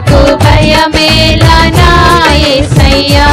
నాకు భయమేలా నా యేసయ్యా.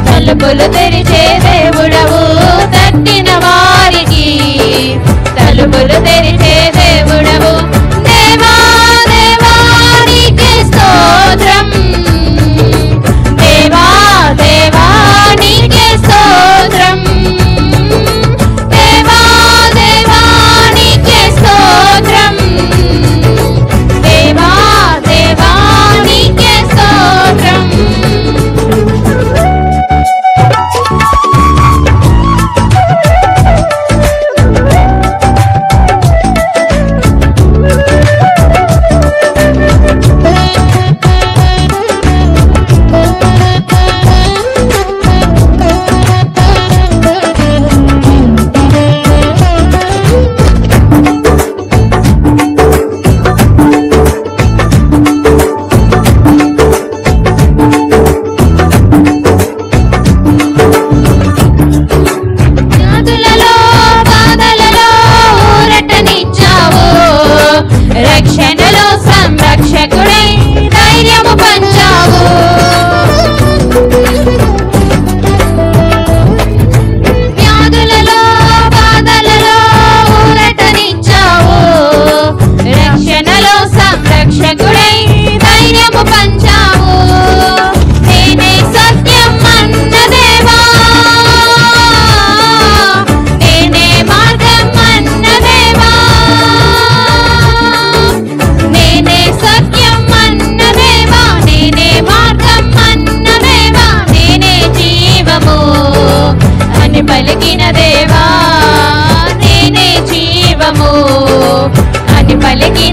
తలుపులు తెరిచే దేవుడవు, తట్టిన వారికి తలుపులు తెరిచే దేవుడవు. దేవా దేవా నీకే స్తోత్రం, దేవా దేవా నీకే స్తోత్రం, దేవా దేవా నీకే స్తోత్రం, దేవా దేవా నీకే స్తోత్రం. రక్షణలో సంరక్షకుడై ధైర్యము పంచావు, వ్యాధులలో బాధలలో ఊరటనిచ్చావు. రక్షణలో సంరక్షకుడై ధైర్యము పంచావు. నేనే సత్యం అన్న దేవా, నేనే మార్గం అన్న దేవా, నేనే సత్యం అన్న దేవా, నేనే మార్గం అన్న దేవా, నేనే జీవము అని పలికిన దేవా, నేనే జీవము అని పలికిన